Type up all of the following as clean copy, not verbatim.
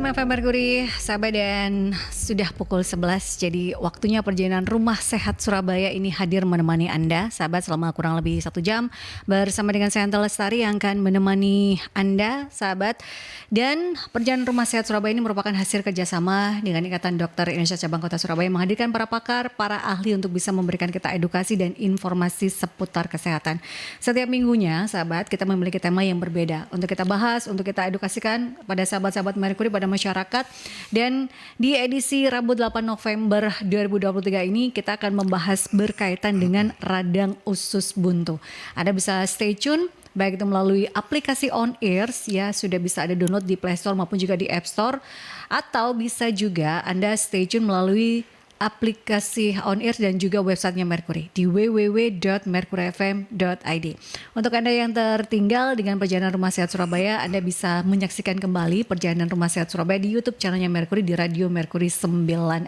FM Mercury, sahabat, dan sudah pukul 11. Jadi waktunya perjalanan Rumah Sehat Surabaya ini hadir menemani Anda, sahabat, selama kurang lebih 1 jam bersama dengan saya Anta Lestari yang akan menemani Anda, sahabat. Dan perjalanan Rumah Sehat Surabaya ini merupakan hasil kerjasama dengan Ikatan Dokter Indonesia Cabang Kota Surabaya, menghadirkan para pakar, para ahli untuk bisa memberikan kita edukasi dan informasi seputar kesehatan. Setiap minggunya, sahabat, kita memiliki tema yang berbeda untuk kita bahas, untuk kita edukasikan pada sahabat-sahabat Mercury, pada masyarakat. Dan di edisi Rabu 8 November 2023 ini kita akan membahas berkaitan dengan radang usus buntu. Anda bisa stay tune baik itu melalui aplikasi On Ears, ya, sudah bisa ada download di Play Store maupun juga di App Store, atau bisa juga Anda stay tune melalui aplikasi On Ears dan juga websitenya Mercury di www.mercuryfm.id. Untuk Anda yang tertinggal dengan perjalanan Rumah Sehat Surabaya, Anda bisa menyaksikan kembali perjalanan Rumah Sehat Surabaya di YouTube channelnya Mercury di Radio Mercury 96.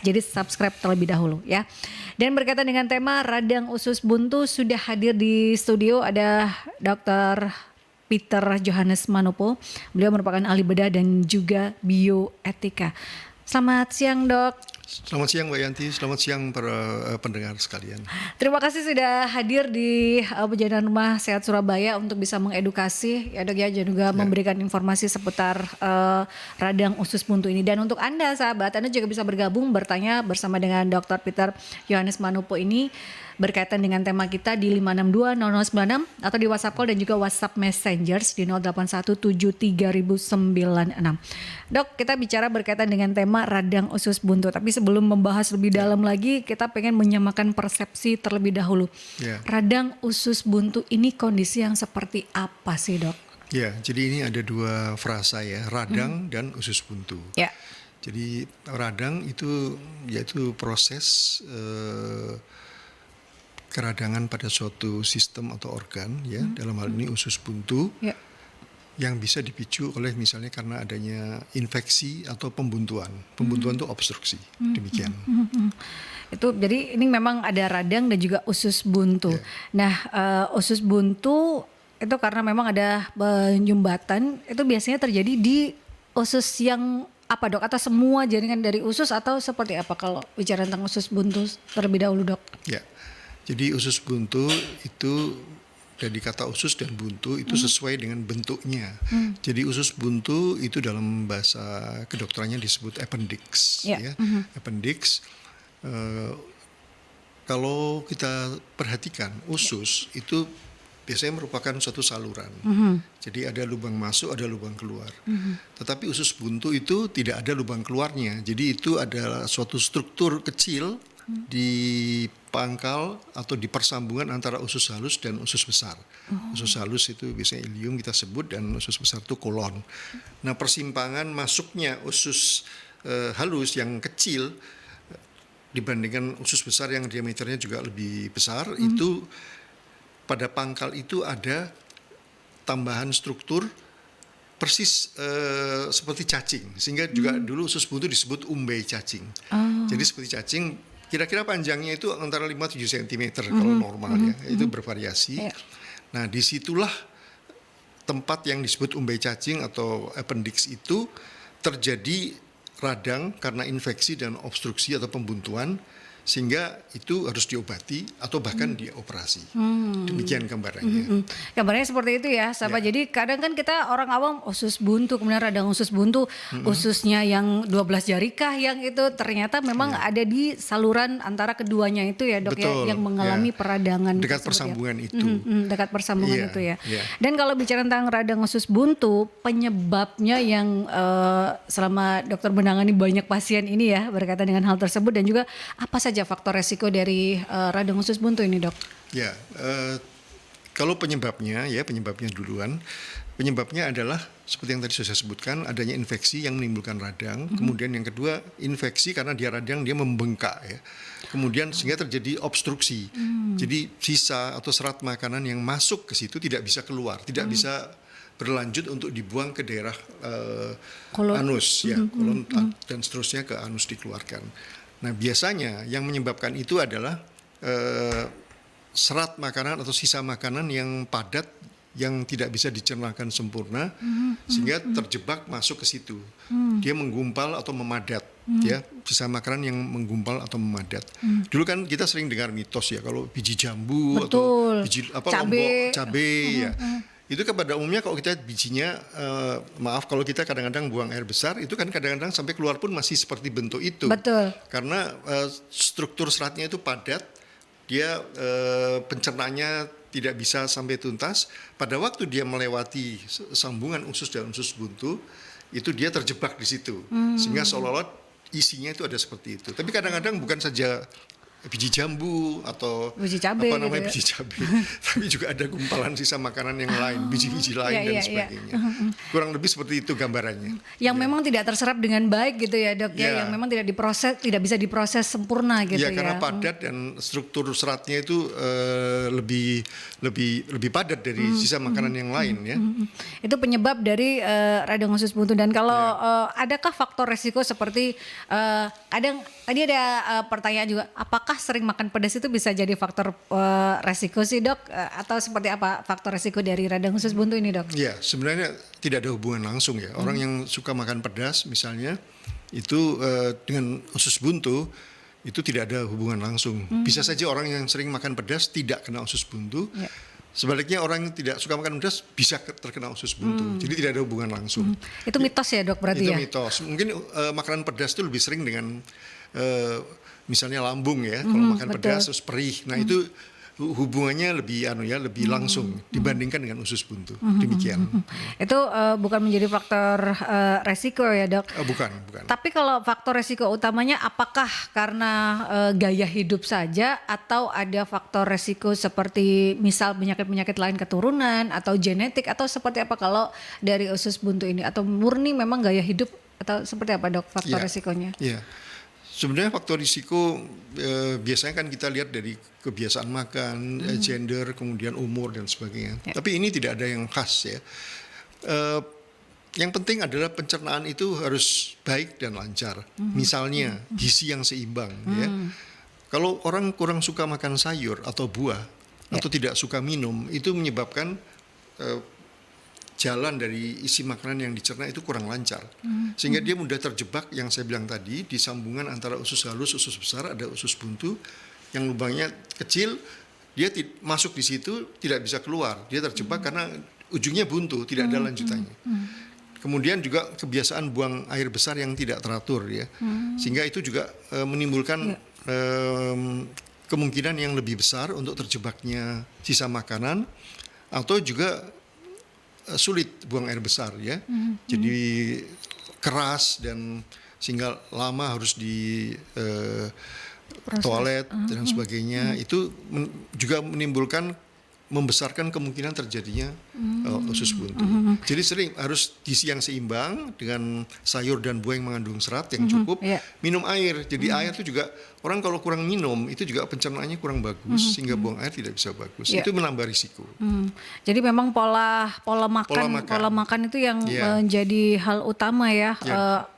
Jadi subscribe terlebih dahulu, ya. Dan berkaitan dengan tema radang usus buntu, sudah hadir di studio ada Dr. Peter Johannes Manopo. Beliau merupakan ahli bedah dan juga bioetika. Selamat siang, Dok. Selamat siang Mbak Yanti, selamat siang para pendengar sekalian. Terima kasih sudah hadir di perjalanan Rumah Sehat Surabaya untuk bisa mengedukasi, ya Dok, ya, dan juga memberikan informasi seputar radang usus buntu ini. Dan untuk Anda, sahabat, Anda juga bisa bergabung bertanya bersama dengan Dr. Peter Johannes Manopo ini berkaitan dengan tema kita di 5620096 atau di WhatsApp call dan juga WhatsApp Messengers di 0817300096. Dok, kita bicara berkaitan dengan tema radang usus buntu, tapi sebelum membahas lebih dalam lagi, kita pengen menyamakan persepsi terlebih dahulu. Radang usus buntu ini kondisi yang seperti apa sih, Dok? Ya, jadi ini ada dua frasa, ya, radang dan usus buntu. Ya. Jadi radang itu yaitu proses keradangan pada suatu sistem atau organ, ya, dalam hal ini usus buntu, yang bisa dipicu oleh misalnya karena adanya infeksi atau pembuntuan. Pembuntuan itu obstruksi, demikian. Itu jadi ini memang ada radang dan juga usus buntu. Nah, usus buntu itu karena memang ada penyumbatan, itu biasanya terjadi di usus yang apa, Dok? Atau semua jaringan dari usus, atau seperti apa kalau bicara tentang usus buntu terlebih dahulu, Dok? Ya. Jadi usus buntu itu dari kata usus dan buntu itu sesuai dengan bentuknya. Jadi usus buntu itu dalam bahasa kedokterannya disebut appendix, ya. Appendix. Kalau kita perhatikan usus itu biasanya merupakan suatu saluran. Jadi ada lubang masuk, ada lubang keluar. Tetapi usus buntu itu tidak ada lubang keluarnya. Jadi itu adalah suatu struktur kecil di pangkal atau di persambungan antara usus halus dan usus besar. Usus halus itu biasanya ilium kita sebut, dan usus besar itu kolon. Nah, persimpangan masuknya usus halus yang kecil dibandingkan usus besar yang diameternya juga lebih besar, itu pada pangkal itu ada tambahan struktur persis seperti cacing, sehingga juga dulu usus buntu disebut umbai cacing. Jadi seperti cacing, kira-kira panjangnya itu antara 5-7 cm kalau normal, ya, itu bervariasi. Nah, disitulah tempat yang disebut umbai cacing atau appendix itu terjadi radang karena infeksi dan obstruksi atau pembuntuan, sehingga itu harus diobati atau bahkan dioperasi. Demikian gambarannya. Gambarnya seperti itu, ya, sahabat. Jadi kadang kan kita orang awam usus buntu, kemudian radang usus buntu, ususnya yang 12 jari kah yang itu ternyata memang ada di saluran antara keduanya itu, ya, Dok. Betul, ya, yang mengalami peradangan dekat tersebut, persambungan ya. itu. Dekat persambungan itu, ya. Yeah. Dan kalau bicara tentang radang usus buntu, penyebabnya yang selama dokter menangani banyak pasien ini, ya, berkaitan dengan hal tersebut, dan juga apa saja faktor resiko dari radang usus buntu ini, Dok? Ya, kalau penyebabnya duluan. Penyebabnya adalah seperti yang tadi sudah saya sebutkan, adanya infeksi yang menimbulkan radang. Kemudian yang kedua, infeksi karena dia radang, dia membengkak, ya. Kemudian sehingga terjadi obstruksi. Jadi sisa atau serat makanan yang masuk ke situ tidak bisa keluar, tidak bisa berlanjut untuk dibuang ke daerah anus, ya, kolon, dan seterusnya ke anus dikeluarkan. Nah, biasanya yang menyebabkan itu adalah serat makanan atau sisa makanan yang padat yang tidak bisa dicernakan sempurna, sehingga terjebak masuk ke situ. Dia menggumpal atau memadat, ya, sisa makanan yang menggumpal atau memadat. Dulu kan kita sering dengar mitos ya, kalau biji jambu atau Betul. biji Cabe. lombok, cabe, ya. Itu kan pada umumnya kalau kita bijinya, maaf kalau kita kadang-kadang buang air besar, itu kan kadang-kadang sampai keluar pun masih seperti bentuk itu. Betul. Karena struktur seratnya itu padat, dia pencernaannya tidak bisa sampai tuntas. Pada waktu dia melewati sambungan usus dan usus buntu, itu dia terjebak di situ, sehingga seolah-olah isinya itu ada seperti itu. Tapi kadang-kadang bukan saja biji jambu atau Biji cabai apa namanya, gitu biji cabai, tapi juga ada gumpalan sisa makanan yang lain, biji-biji lain iya, dan iya, sebagainya. Kurang lebih seperti itu gambarannya. Yang memang tidak terserap dengan baik gitu ya dok ya, Ya. yang memang tidak diproses, tidak bisa diproses sempurna gitu Ya, karena ya. padat dan struktur seratnya itu lebih padat dari sisa makanan yang lain ya. Itu penyebab dari radang usus buntu. Dan kalau adakah faktor resiko seperti kadang tadi ada pertanyaan juga, apakah sering makan pedas itu bisa jadi faktor resiko sih dok? Atau seperti apa faktor resiko dari radang usus buntu ini dok? Ya, sebenarnya tidak ada hubungan langsung ya. Orang yang suka makan pedas misalnya itu dengan usus buntu itu tidak ada hubungan langsung. Bisa saja orang yang sering makan pedas tidak kena usus buntu. Ya. Sebaliknya orang yang tidak suka makan pedas bisa terkena usus buntu. Jadi tidak ada hubungan langsung. Itu mitos ya dok berarti Itu ya? mitos. Mungkin makanan pedas itu lebih sering dengan misalnya lambung ya. Kalau makan betul. pedas terus perih. Nah itu hubungannya lebih lebih langsung dibandingkan dengan usus buntu. Demikian. Itu bukan menjadi faktor resiko ya dok? Bukan. Tapi kalau faktor resiko utamanya apakah karena gaya hidup saja atau ada faktor resiko seperti misal penyakit-penyakit lain keturunan atau genetik atau seperti apa kalau dari usus buntu ini, atau murni memang gaya hidup atau seperti apa dok faktor resikonya? Iya. Sebenarnya faktor risiko biasanya kan kita lihat dari kebiasaan makan, gender, kemudian umur dan sebagainya. Ya. Tapi ini tidak ada yang khas ya. Yang penting adalah pencernaan itu harus baik dan lancar. Misalnya gizi yang seimbang ya. Kalau orang kurang suka makan sayur atau buah atau tidak suka minum, itu menyebabkan jalan dari isi makanan yang dicerna itu kurang lancar, sehingga dia mudah terjebak yang saya bilang tadi di sambungan antara usus halus, usus besar, ada usus buntu yang lubangnya kecil, dia masuk di situ tidak bisa keluar, dia terjebak karena ujungnya buntu, tidak ada lanjutannya. Kemudian juga kebiasaan buang air besar yang tidak teratur ya, sehingga itu juga menimbulkan kemungkinan yang lebih besar untuk terjebaknya sisa makanan, atau juga sulit buang air besar ya, jadi keras dan sehingga lama harus di toilet dan sebagainya. Itu juga membesarkan kemungkinan terjadinya usus buntu. Jadi sering harus gizi yang seimbang dengan sayur dan buah yang mengandung serat yang cukup. Minum air. Jadi air itu juga orang kalau kurang minum itu juga pencernaannya kurang bagus, sehingga buang air tidak bisa bagus. Itu menambah risiko. Jadi memang pola makan itu yang menjadi hal utama ya.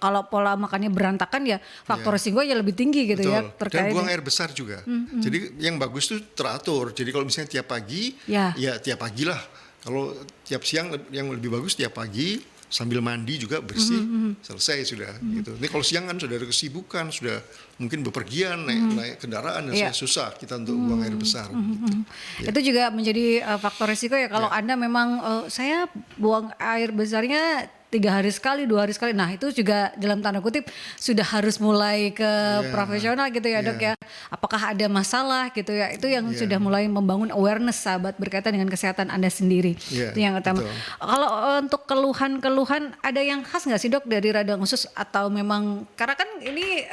Kalau pola makannya berantakan ya faktor risikonya lebih tinggi gitu. Betul. Ya terkait. Dan buang air besar juga. Jadi yang bagus itu teratur. Jadi kalau misalnya tiap pagi ya tiap pagi lah. Kalau tiap siang yang lebih bagus tiap pagi sambil mandi juga bersih, selesai sudah gitu. Ini kalau siang kan sudah ada kesibukan, sudah mungkin bepergian, naik kendaraan dan susah kita untuk buang air besar. Gitu. Itu juga menjadi faktor risiko ya kalau Anda memang saya buang air besarnya 3 hari sekali, 2 hari sekali. Nah itu juga dalam tanda kutip sudah harus mulai ke profesional gitu ya dok ya. Apakah ada masalah gitu ya. Itu yang sudah mulai membangun awareness sahabat berkaitan dengan kesehatan Anda sendiri. Itu yang utama. Kalau untuk keluhan-keluhan ada yang khas nggak sih dok dari radang usus, atau memang karena kan ini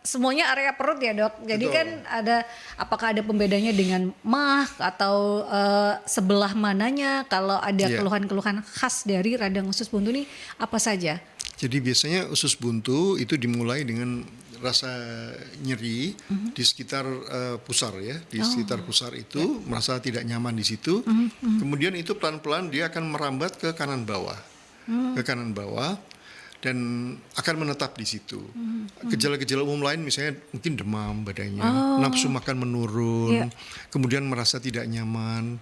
semuanya area perut ya dok. Jadi kan apakah ada pembedanya dengan mah atau sebelah mananya kalau ada keluhan-keluhan khas dari radang usus buntu ini apa saja? Jadi biasanya usus buntu itu dimulai dengan rasa nyeri di sekitar pusar ya, di sekitar pusar itu merasa tidak nyaman di situ. Kemudian itu pelan-pelan dia akan merambat ke kanan bawah, dan akan menetap di situ. Gejala-gejala umum lain misalnya mungkin demam badannya, nafsu makan menurun, kemudian merasa tidak nyaman,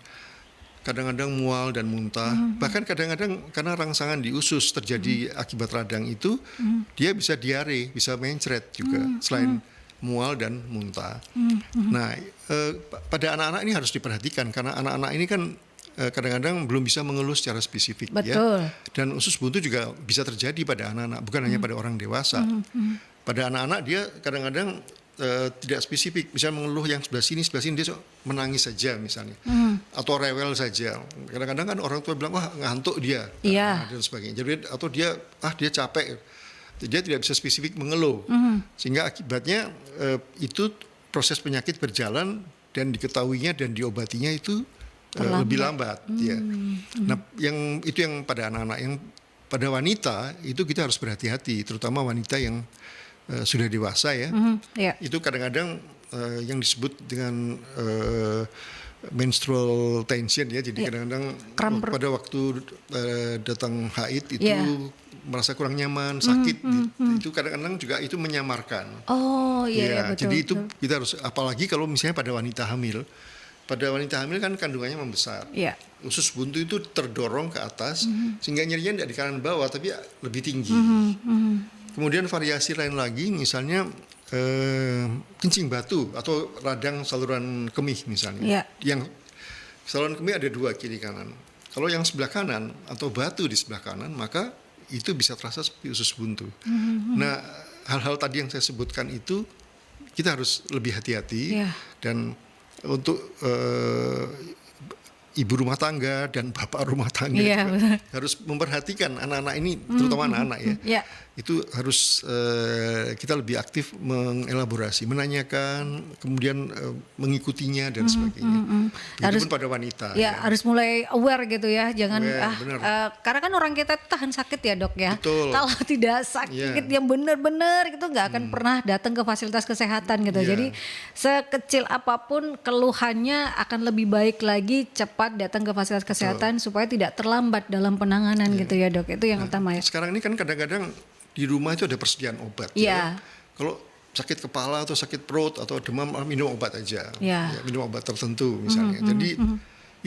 kadang-kadang mual dan muntah, bahkan kadang-kadang karena rangsangan di usus terjadi akibat radang itu, dia bisa diare, bisa mencret juga selain mual dan muntah. Nah, pada anak-anak ini harus diperhatikan karena anak-anak ini kan kadang-kadang belum bisa mengeluh secara spesifik. Betul. Ya. Dan usus buntu juga bisa terjadi pada anak-anak, bukan hanya pada orang dewasa. Pada anak-anak dia kadang-kadang tidak spesifik, misalnya mengeluh yang sebelah sini dia menangis saja misalnya, atau rewel saja. Kadang-kadang kan orang tua bilang wah ngantuk dia, dan sebagainya. Jadi atau dia capek, dia tidak bisa spesifik mengeluh, sehingga akibatnya itu proses penyakit berjalan dan diketahuinya dan diobatinya itu lebih lambat. Ya. Nah, yang pada anak-anak, yang pada wanita itu kita harus berhati-hati, terutama wanita yang sudah dewasa ya, itu kadang-kadang yang disebut dengan menstrual tension ya, jadi kadang-kadang pada waktu datang haid itu merasa kurang nyaman, sakit, itu kadang-kadang juga itu menyamarkan. Oh iya, betul. Jadi itu kita harus, apalagi kalau misalnya pada wanita hamil. Pada wanita hamil kan kandungannya membesar, usus buntu itu terdorong ke atas sehingga nyerinya tidak di kanan bawah tapi lebih tinggi. Kemudian variasi lain lagi, misalnya kencing batu atau radang saluran kemih misalnya. Yang saluran kemih ada 2 kiri kanan. Kalau yang sebelah kanan atau batu di sebelah kanan, maka itu bisa terasa seperti usus buntu. Nah, hal-hal tadi yang saya sebutkan itu kita harus lebih hati-hati dan untuk ibu rumah tangga dan bapak rumah tangga harus memperhatikan anak-anak ini, terutama anak-anak ya. Itu harus kita lebih aktif mengelaborasi, menanyakan, kemudian mengikutinya dan sebagainya. Begitupun pada wanita. Harus mulai aware gitu ya, jangan karena kan orang kita tahan sakit ya dok ya. Betul. Kalau tidak sakit yang benar-benar itu nggak akan pernah datang ke fasilitas kesehatan gitu. Jadi sekecil apapun keluhannya akan lebih baik lagi cepat datang ke fasilitas kesehatan supaya tidak terlambat dalam penanganan gitu ya dok. Itu yang utama ya. Sekarang ini kan kadang-kadang di rumah itu ada persediaan obat. Ya. Kalau sakit kepala atau sakit perut atau demam, minum obat aja. Minum obat tertentu misalnya. Jadi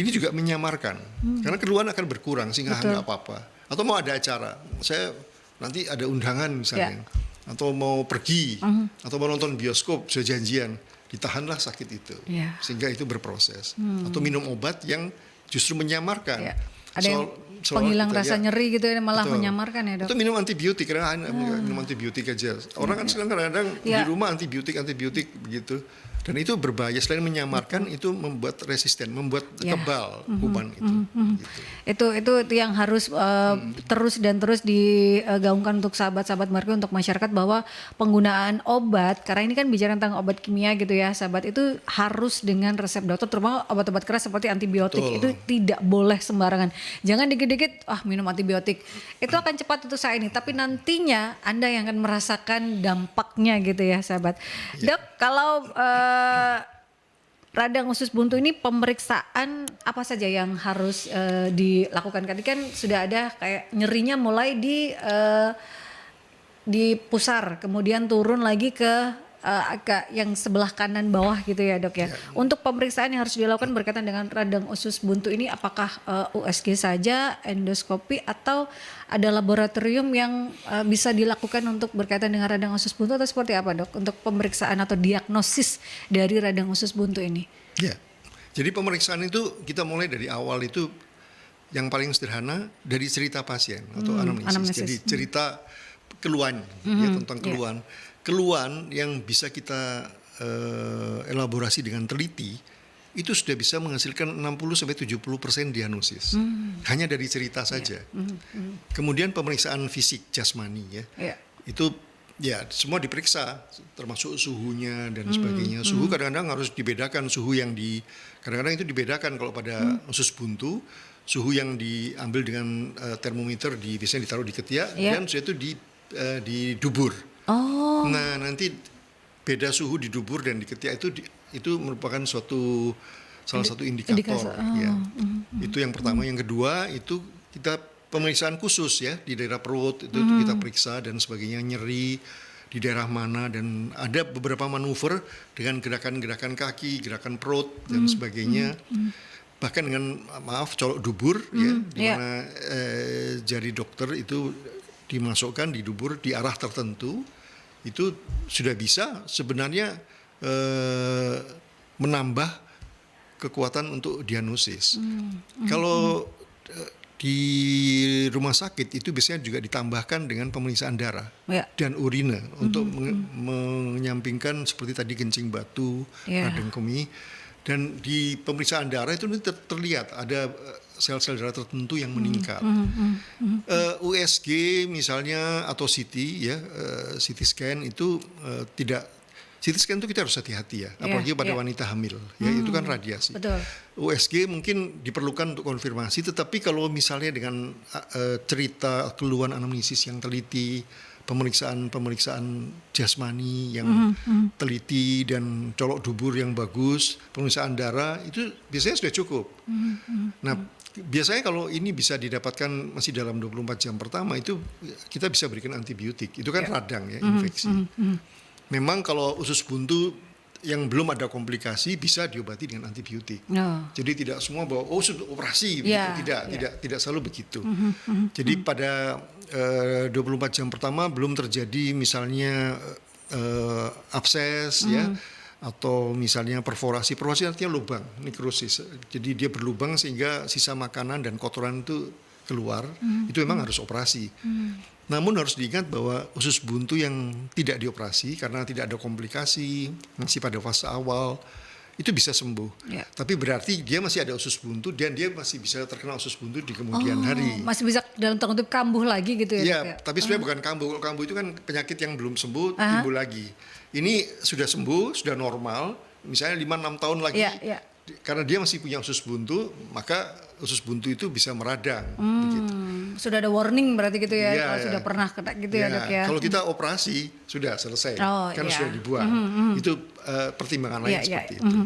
ini juga menyamarkan. Karena keluhan akan berkurang sehingga nggak apa-apa. Atau mau ada acara, saya nanti ada undangan misalnya. Atau mau pergi, atau mau nonton bioskop, sudah janjian. Ditahanlah sakit itu. Sehingga itu berproses. Atau minum obat yang justru menyamarkan. Ada yang penghilang rasa nyeri gitu ya, malah menyamarkan ya dok. Itu minum antibiotik, karena minum antibiotik aja. Orang kan sekarang kadang-kadang di rumah antibiotik begitu. Dan itu berbahaya, selain menyamarkan itu membuat resisten, membuat kebal kuman itu. Itu yang harus terus digaungkan untuk sahabat-sahabat Marco, untuk masyarakat, bahwa penggunaan obat, karena ini kan bicara tentang obat kimia gitu ya sahabat, itu harus dengan resep dokter, terutama obat-obat keras seperti antibiotik. Itu tidak boleh sembarangan. Jangan dikit-dikit minum antibiotik. Itu akan cepat untuk saya ini, tapi nantinya Anda yang akan merasakan dampaknya gitu ya sahabat. Dok, kalau radang usus buntu ini pemeriksaan apa saja yang harus dilakukan? Tadi kan sudah ada kayak nyerinya mulai di pusar, kemudian turun lagi ke agak yang sebelah kanan bawah gitu ya dok ya. Untuk pemeriksaan yang harus dilakukan berkaitan dengan radang usus buntu ini, apakah USG saja, endoskopi, atau ada laboratorium yang bisa dilakukan untuk berkaitan dengan radang usus buntu, atau seperti apa dok untuk pemeriksaan atau diagnosis dari radang usus buntu ini? Jadi pemeriksaan itu kita mulai dari awal, itu yang paling sederhana dari cerita pasien atau anamnesis. Jadi cerita keluhan tentang keluhan yang bisa kita elaborasi dengan teliti, itu sudah bisa menghasilkan 60-70% diagnosis. Hanya dari cerita saja. Kemudian pemeriksaan fisik jasmani itu semua diperiksa, termasuk suhunya dan sebagainya. Suhu kadang-kadang harus dibedakan, kadang-kadang itu dibedakan kalau pada usus buntu, suhu yang diambil dengan termometer biasanya ditaruh di ketiak, dan sudah itu di dubur. Nah, nanti beda suhu di dubur dan di ketiak itu merupakan salah satu indikator. Itu yang pertama. Yang kedua itu kita pemeriksaan khusus ya di daerah perut, itu kita periksa dan sebagainya, nyeri di daerah mana, dan ada beberapa manuver dengan gerakan-gerakan kaki, gerakan perut dan sebagainya. bahkan dengan colok dubur ya, di Iya. mana jari dokter itu dimasukkan di dubur di arah tertentu, itu sudah bisa sebenarnya menambah kekuatan untuk diagnosis. Kalau di rumah sakit itu biasanya juga ditambahkan dengan pemeriksaan darah Ya. dan urine untuk menyampingkan seperti tadi kencing batu, Ya. radang kemih. Dan di pemeriksaan darah itu terlihat ada sel-sel darah tertentu yang meningkat. USG misalnya atau CT ya, CT scan itu tidak. CT scan itu kita harus hati-hati ya, apalagi pada wanita hamil. Ya itu kan radiasi. Betul. USG mungkin diperlukan untuk konfirmasi, tetapi kalau misalnya dengan cerita keluhan anamnesis yang teliti, pemeriksaan jasmani yang teliti dan colok dubur yang bagus, pemeriksaan darah itu biasanya sudah cukup. Nah, biasanya kalau ini bisa didapatkan masih dalam 24 jam pertama itu kita bisa berikan antibiotik. Itu kan radang ya, infeksi. Memang kalau usus buntu yang belum ada komplikasi bisa diobati dengan antibiotik. Jadi tidak semua bahwa sudah operasi begitu. Tidak selalu begitu. Jadi pada 24 jam pertama belum terjadi misalnya abses ya, atau misalnya perforasi artinya lubang, nekrosis. Jadi dia berlubang sehingga sisa makanan dan kotoran itu keluar. Itu memang harus operasi. Namun harus diingat bahwa usus buntu yang tidak dioperasi karena tidak ada komplikasi, masih pada fase awal, itu bisa sembuh. Tapi berarti dia masih ada usus buntu dan dia masih bisa terkena usus buntu di kemudian hari. Masih bisa dalam tanda kutip kambuh lagi gitu ya? Iya, tapi sebenarnya bukan kambuh. Kalau kambuh itu kan penyakit yang belum sembuh timbul lagi. Ini sudah sembuh, sudah normal, misalnya 5-6 tahun lagi. Karena dia masih punya usus buntu, maka usus buntu itu bisa meradang. Begitu. Sudah ada warning berarti gitu ya, kalau sudah pernah kena gitu ya dok ya. Kalau kita operasi sudah selesai, sudah dibuang. Itu pertimbangan lain seperti itu.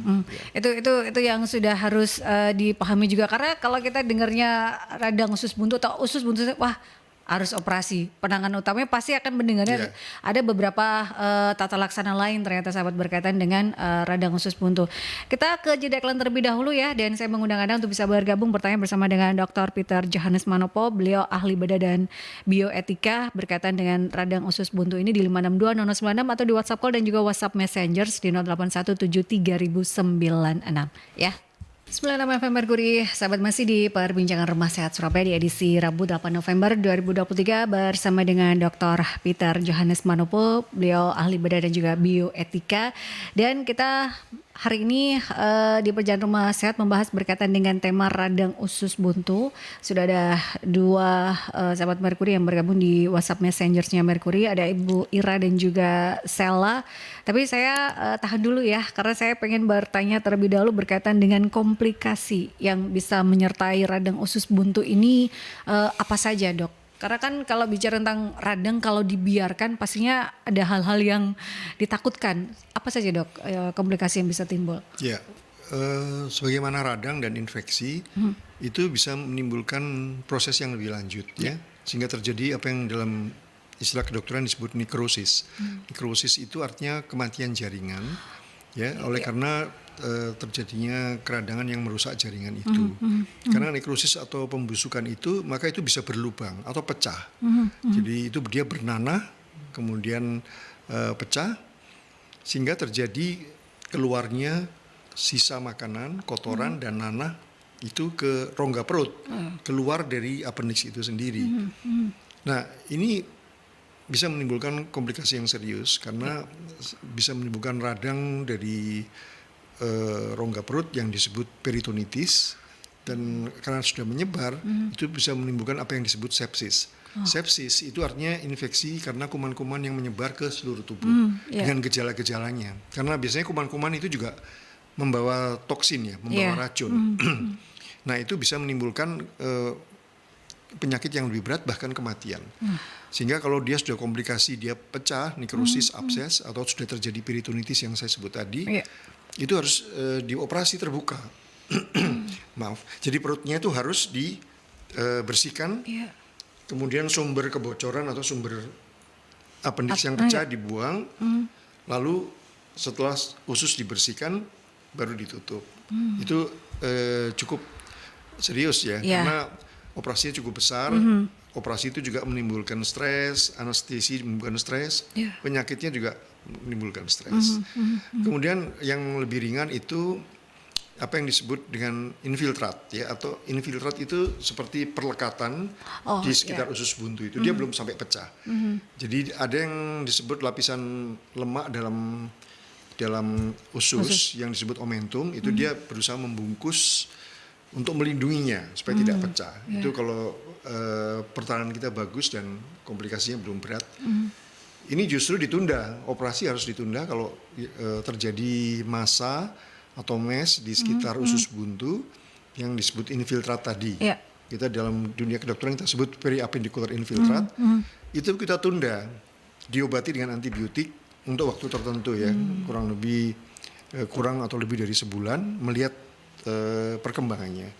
Itu yang sudah harus dipahami juga, karena kalau kita dengarnya radang usus buntu atau usus buntu, wah harus operasi. Penanganan utamanya pasti akan mendengarnya ada beberapa tata laksana lain ternyata sahabat berkaitan dengan radang usus buntu. Kita ke jeda iklan terlebih dahulu ya, dan saya mengundang Anda untuk bisa bergabung bertanya bersama dengan Dr. Peter Johannes Manopo. Beliau ahli bedah dan bioetika berkaitan dengan radang usus buntu ini di 5620096 atau di WhatsApp call dan juga WhatsApp Messengers di 08173096 ya. 96 FM Merkuri, sahabat masih di perbincangan Rumah Sehat Surabaya di edisi Rabu 8 November 2023 bersama dengan Dr. Peter Johannes Manopo, beliau ahli bedah dan juga bioetika. Dan kita hari ini di Perjalanan Rumah Sehat membahas berkaitan dengan tema radang usus buntu. Sudah ada dua sahabat Merkuri yang bergabung di WhatsApp Messengersnya Merkuri, ada Ibu Ira dan juga Sela. Tapi saya tahan dulu ya, karena saya pengen bertanya terlebih dahulu berkaitan dengan komplikasi yang bisa menyertai radang usus buntu ini apa saja dok? Karena kan kalau bicara tentang radang, kalau dibiarkan pastinya ada hal-hal yang ditakutkan. Apa saja dok komplikasi yang bisa timbul? Ya, sebagaimana radang dan infeksi itu bisa menimbulkan proses yang lebih lanjut ya, sehingga terjadi apa yang dalam istilah kedokteran disebut nekrosis. Nekrosis itu artinya kematian jaringan ya, karena terjadinya keradangan yang merusak jaringan itu. Karena nekrosis atau pembusukan itu, maka itu bisa berlubang atau pecah. Jadi itu dia bernanah, kemudian pecah, sehingga terjadi keluarnya sisa makanan, kotoran dan nanah itu ke rongga perut, keluar dari appendix itu sendiri. Nah, ini bisa menimbulkan komplikasi yang serius karena bisa menimbulkan radang dari rongga perut yang disebut peritonitis, dan karena sudah menyebar itu bisa menimbulkan apa yang disebut sepsis. Sepsis itu artinya infeksi karena kuman-kuman yang menyebar ke seluruh tubuh dengan gejala-gejalanya. Karena biasanya kuman-kuman itu juga membawa toksin ya, membawa racun. Nah, itu bisa menimbulkan penyakit yang lebih berat bahkan kematian. Sehingga kalau dia sudah komplikasi, dia pecah, nekrosis, abses atau sudah terjadi peritonitis yang saya sebut tadi, itu harus dioperasi terbuka. Maaf. Jadi perutnya itu harus dibersihkan. Kemudian sumber kebocoran atau sumber appendix yang pecah dibuang. Lalu setelah usus dibersihkan baru ditutup. Itu cukup serius ya, Iya. karena operasinya cukup besar. Operasi itu juga menimbulkan stres, anestesi menimbulkan stres, Iya. penyakitnya juga menimbulkan stres. Kemudian yang lebih ringan itu apa yang disebut dengan infiltrat ya, atau infiltrat itu seperti perlekatan Oh, di sekitar iya. usus buntu itu, dia belum sampai pecah. Jadi ada yang disebut lapisan lemak dalam usus yang disebut omentum, itu dia berusaha membungkus untuk melindunginya supaya tidak pecah. Itu kalau pertahanan kita bagus dan komplikasinya belum berat. Ini justru ditunda, operasi harus ditunda kalau terjadi massa atau mes di sekitar usus buntu yang disebut infiltrat tadi. Iya. Kita dalam dunia kedokteran kita sebut periappendicular infiltrat. Itu kita tunda, diobati dengan antibiotik untuk waktu tertentu ya, kurang atau lebih dari sebulan melihat perkembangannya.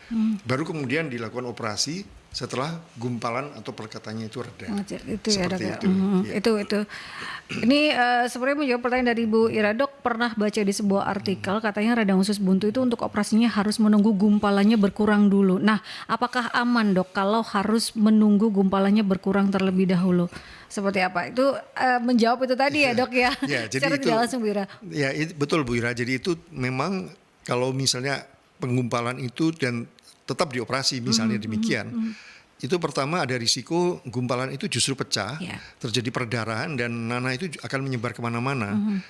Baru kemudian dilakukan operasi setelah gumpalan atau perlekatannya itu reda. Itu ya dok Seperti ya. itu. Ya. Itu. Ini sebenarnya menjawab pertanyaan dari Bu Ira, dok pernah baca di sebuah artikel katanya radang usus buntu itu untuk operasinya harus menunggu gumpalannya berkurang dulu. Nah, apakah aman dok kalau harus menunggu gumpalannya berkurang terlebih dahulu? Seperti apa? Itu menjawab itu tadi ya dok ya. Ya, jadi Secara itu tidak langsung Bu Ira. Ya, betul Bu Ira. Jadi itu memang kalau misalnya penggumpalan itu dan tetap dioperasi misalnya demikian, itu pertama ada risiko gumpalan itu justru pecah, Ya. terjadi perdarahan dan nanah itu akan menyebar kemana-mana.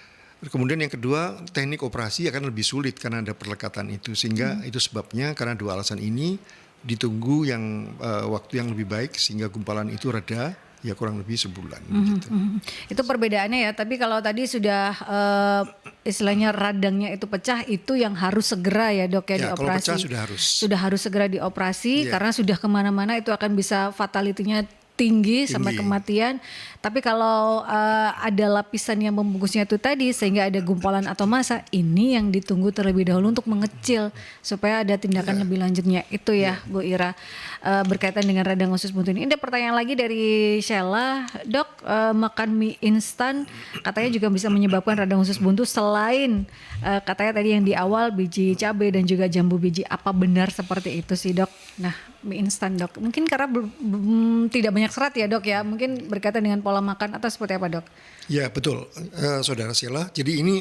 Kemudian yang kedua, teknik operasi akan lebih sulit karena ada perlekatan itu, sehingga itu sebabnya karena dua alasan ini ditunggu yang waktu yang lebih baik sehingga gumpalan itu reda. Ya kurang lebih sebulan. Gitu. Itu perbedaannya ya. Tapi kalau tadi sudah istilahnya radangnya itu pecah, itu yang harus segera ya dok ya, Ya, dioperasi. kalau pecah sudah harus. Sudah harus segera dioperasi Ya. karena sudah kemana-mana itu akan bisa fatality-nya tinggi sampai kematian. Tapi kalau ada lapisan yang membungkusnya itu tadi sehingga ada gumpalan atau massa, ini yang ditunggu terlebih dahulu untuk mengecil supaya ada tindakan lebih lanjutnya. Itu ya Bu Ira berkaitan dengan radang usus buntu ini. Ada pertanyaan lagi dari Sheila, dok makan mie instan katanya juga bisa menyebabkan radang usus buntu selain katanya tadi yang di awal biji cabai dan juga jambu biji. Apa benar seperti itu sih dok? Nah, mie instan dok, mungkin karena tidak banyak serat ya dok ya, mungkin berkaitan dengan pola makan atau seperti apa dok? Ya betul, saudara Sheila. Jadi ini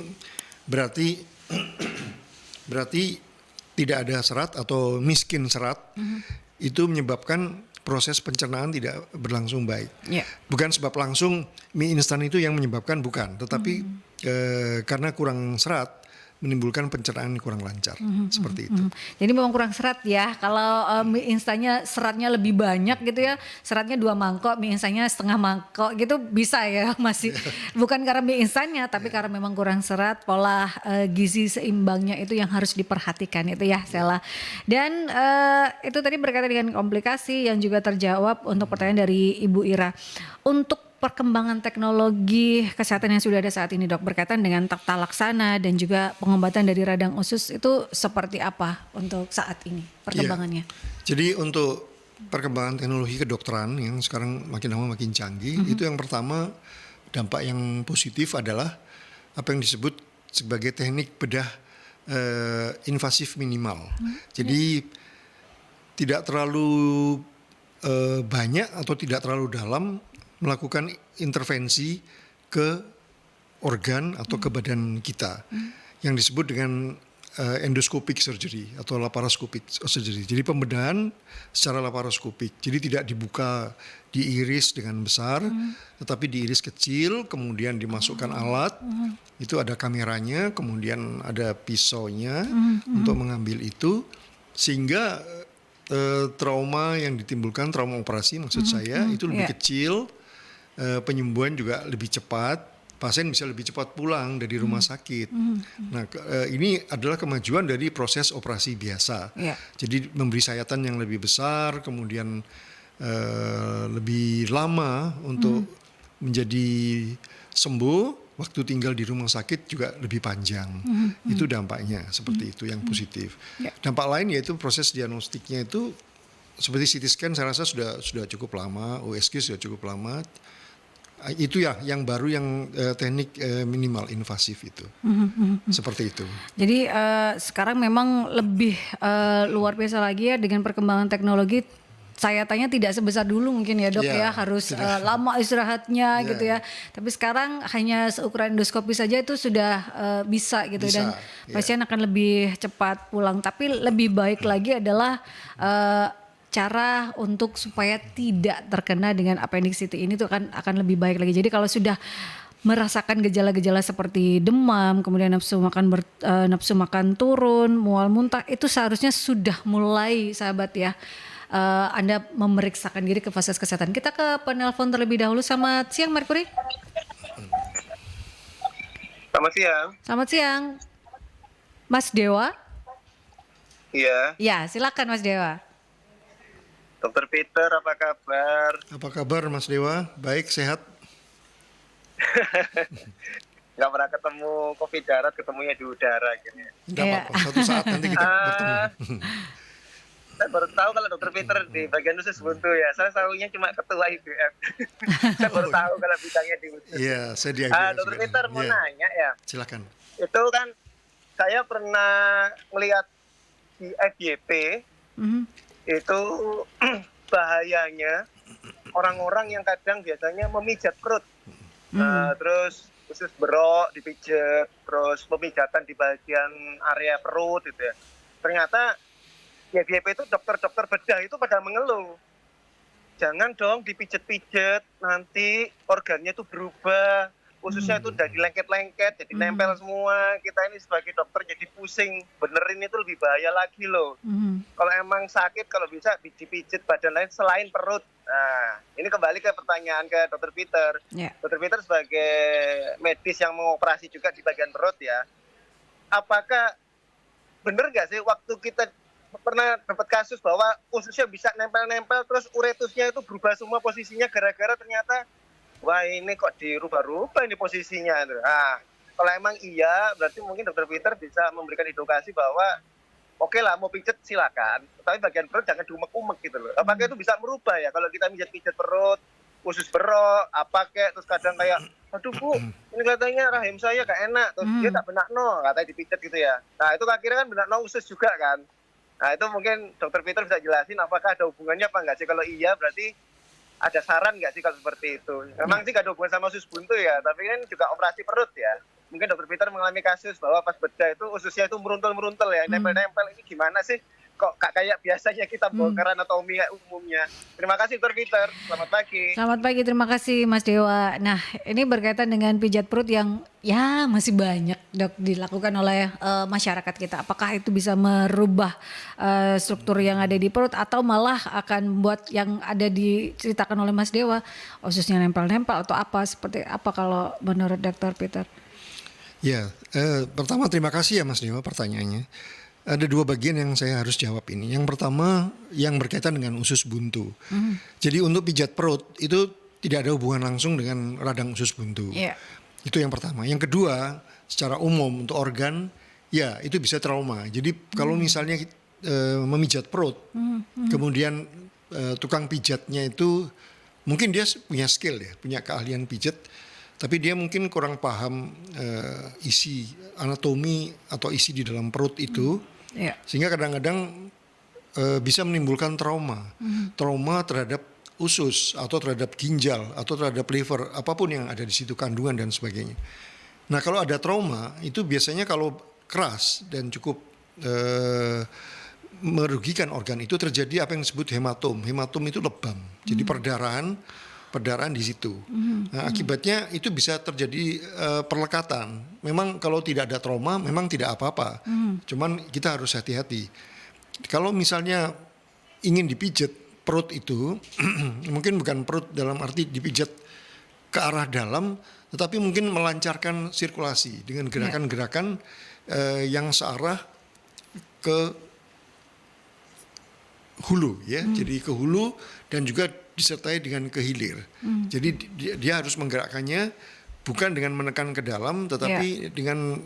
berarti tidak ada serat atau miskin serat, itu menyebabkan proses pencernaan tidak berlangsung baik. Ya. Bukan sebab langsung mie instan itu yang menyebabkan, bukan. Tetapi karena kurang serat menimbulkan pencernaan kurang lancar, seperti itu. Jadi memang kurang serat ya. Kalau mie instannya seratnya lebih banyak gitu ya, seratnya 2 mangkok, mie instannya setengah mangkok gitu bisa ya masih. Bukan karena mie instannya, tapi karena memang kurang serat, pola gizi seimbangnya itu yang harus diperhatikan itu ya Sheila. Dan itu tadi berkaitan dengan komplikasi yang juga terjawab untuk pertanyaan dari Ibu Ira. Untuk perkembangan teknologi kesehatan yang sudah ada saat ini dok berkaitan dengan tata laksana dan juga pengobatan dari radang usus itu seperti apa untuk saat ini perkembangannya? Ya. Jadi untuk perkembangan teknologi kedokteran yang sekarang makin lama makin canggih, itu yang pertama dampak yang positif adalah apa yang disebut sebagai teknik bedah invasif minimal. Jadi tidak terlalu banyak atau tidak terlalu dalam melakukan intervensi ke organ atau ke badan kita yang disebut dengan endoscopic surgery atau laparoscopic surgery. Jadi pembedahan secara laparoskopik. Jadi tidak dibuka, diiris dengan besar, tetapi diiris kecil, kemudian dimasukkan alat. Itu ada kameranya, kemudian ada pisaunya untuk mengambil itu, sehingga trauma yang ditimbulkan, trauma operasi maksud saya, itu lebih kecil. Penyembuhan juga lebih cepat, pasien bisa lebih cepat pulang dari rumah sakit. Nah, ini adalah kemajuan dari proses operasi biasa. Jadi memberi sayatan yang lebih besar, kemudian lebih lama untuk menjadi sembuh, waktu tinggal di rumah sakit juga lebih panjang. Itu dampaknya seperti itu yang positif. Dampak lain yaitu proses diagnostiknya itu seperti CT scan saya rasa sudah cukup lama, USG sudah cukup lama. Itu ya yang baru yang teknik minimal invasif itu. Seperti itu. Jadi sekarang memang lebih luar biasa lagi ya dengan perkembangan teknologi. Saya tanya tidak sebesar dulu mungkin ya dok Ya, ya harus lama istirahatnya gitu ya. Tapi sekarang hanya seukuran endoskopi saja itu sudah bisa gitu Bisa, dan ya. pasien akan lebih cepat pulang. Tapi lebih baik lagi adalah cara untuk supaya tidak terkena dengan appendicitis ini tuh akan lebih baik lagi. Jadi kalau sudah merasakan gejala-gejala seperti demam, kemudian nafsu makan turun, mual muntah, itu seharusnya sudah mulai sahabat ya. Anda memeriksakan diri ke fasilitas kesehatan. Kita ke penelpon terlebih dahulu. Selamat siang Mercury. Selamat siang. Selamat siang. Mas Dewa? Iya, Ya, silakan Mas Dewa. Dokter Peter, apa kabar? Apa kabar Mas Dewa? Baik, sehat? Nggak pernah ketemu kopi darat, ketemunya di udara gitu. Enggak Iya. apa-apa, suatu saat nanti kita bertemu. Saya baru tahu kalau Dokter Peter di bagian usus buntu ya. Saya tahunya cuma ketua IBF. Saya baru tahu kalau bidangnya di usus. Iya, saya di IBF Dokter juga. Peter mau Iya, nanya ya. silakan. Itu kan saya pernah melihat di FYP Mhm. itu bahayanya orang-orang yang kadang biasanya memijat perut. Terus usus berok dipijat, terus pemijatan di bagian area perut gitu ya. Ternyata ya FYP itu dokter-dokter bedah itu pada mengeluh. Jangan dong dipijat-pijat, nanti organnya itu berubah. Ususnya itu udah dilengket-lengket, jadi nempel semua. Kita ini sebagai dokter jadi pusing. Benerin itu lebih bahaya lagi loh. Mhm. Kalau emang sakit, kalau bisa dipijit badan lain selain perut. Nah, ini kembali ke pertanyaan ke Dokter Peter. Ya. Dokter Peter sebagai medis yang mengoperasi juga di bagian perut ya, apakah bener nggak sih waktu kita pernah dapat kasus bahwa ususnya bisa nempel-nempel terus uretusnya itu berubah semua posisinya gara-gara ternyata wah ini kok dirubah-rubah ini posisinya. Nah, kalau emang iya berarti mungkin Dokter Peter bisa memberikan edukasi bahwa oke lah mau pijet silakan, tapi bagian perut jangan diumek-umek gitu loh. Apakah itu bisa merubah ya kalau kita pijat-pijat perut, usus berok, apa kayak terus kadang kayak aduh Bu, ini katanya rahim saya gak enak, terus dia tak benakno, katanya dipijat gitu ya. Nah itu akhirnya kan benakno usus juga kan. Nah itu mungkin Dokter Peter bisa jelasin apakah ada hubungannya apa enggak sih. Kalau iya berarti ada saran nggak sih kalau seperti itu? Memang sih nggak ada hubungan sama usus buntu ya, tapi kan juga operasi perut ya. Mungkin Dokter Peter mengalami kasus bahwa pas bedah itu ususnya itu meruntul-meruntul ya, nempel-nempel. Ini gimana sih? Kok kayak biasanya kita bongkar anatomi umumnya. Terima kasih Dokter Peter, selamat pagi. Selamat pagi, terima kasih Mas Dewa. Nah, ini berkaitan dengan pijat perut yang ya masih banyak dok dilakukan oleh masyarakat kita. Apakah itu bisa merubah struktur yang ada di perut atau malah akan membuat yang ada diceritakan oleh Mas Dewa, ususnya nempel-nempel atau apa, seperti apa kalau menurut Dokter Peter? Ya, pertama terima kasih ya Mas Dewa pertanyaannya. Ada dua bagian yang saya harus jawab ini. Yang pertama yang berkaitan dengan usus buntu. Jadi untuk pijat perut itu tidak ada hubungan langsung dengan radang usus buntu. Iya. Itu yang pertama. Yang kedua, secara umum untuk organ, ya itu bisa trauma. Jadi kalau misalnya memijat perut, kemudian tukang pijatnya itu mungkin dia punya skill ya, punya keahlian pijat, tapi dia mungkin kurang paham isi anatomi atau isi di dalam perut itu, Iya. sehingga kadang-kadang bisa menimbulkan trauma, trauma terhadap usus atau terhadap ginjal atau terhadap liver, apapun yang ada di situ, kandungan dan sebagainya. Nah kalau ada trauma itu biasanya kalau keras dan cukup merugikan organ itu terjadi apa yang disebut hematom. Hematom itu lebam, jadi perdarahan di situ. Nah, akibatnya itu bisa terjadi perlekatan. Memang kalau tidak ada trauma, memang tidak apa-apa. Cuman kita harus hati-hati. Kalau misalnya ingin dipijat perut itu, mungkin bukan perut dalam arti dipijat ke arah dalam, tetapi mungkin melancarkan sirkulasi dengan gerakan-gerakan yang searah ke hulu, ya. Jadi ke hulu dan juga disertai dengan ke hilir. Jadi dia harus menggerakkannya bukan dengan menekan ke dalam, tetapi dengan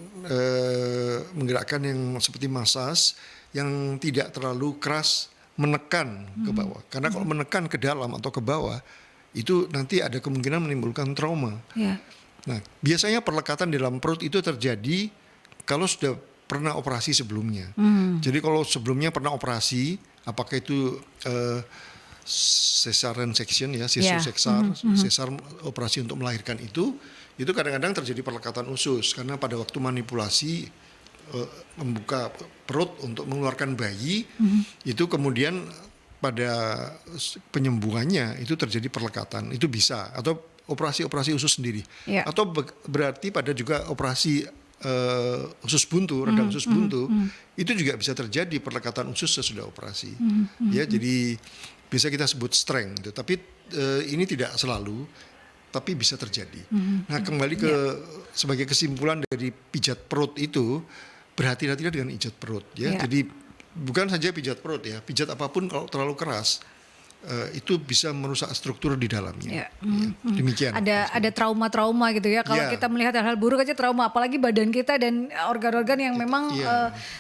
menggerakkan yang seperti masas yang tidak terlalu keras menekan ke bawah. Karena kalau menekan ke dalam atau ke bawah itu nanti ada kemungkinan menimbulkan trauma. Ya. Nah, biasanya perlekatan di dalam perut itu terjadi kalau sudah pernah operasi sebelumnya. Jadi kalau sebelumnya pernah operasi, apakah itu cesarean section ya, sesar operasi untuk melahirkan itu kadang-kadang terjadi perlekatan usus karena pada waktu manipulasi membuka perut untuk mengeluarkan bayi, itu kemudian pada penyembuhannya itu terjadi perlekatan, itu bisa, atau operasi usus sendiri, atau berarti pada juga operasi usus buntu, radang usus buntu, itu juga bisa terjadi perlekatan usus sesudah operasi. Ya, jadi bisa kita sebut strength, gitu. Tapi ini tidak selalu, tapi bisa terjadi. Nah, kembali ke sebagai kesimpulan dari pijat perut itu, berhati-hatilah dengan pijat perut, ya. Jadi bukan saja pijat perut ya, pijat apapun kalau terlalu keras itu bisa merusak struktur di dalamnya. Demikian. Ada trauma-trauma gitu ya. Kalau kita melihat hal-hal buruk aja trauma, apalagi badan kita dan organ-organ yang memang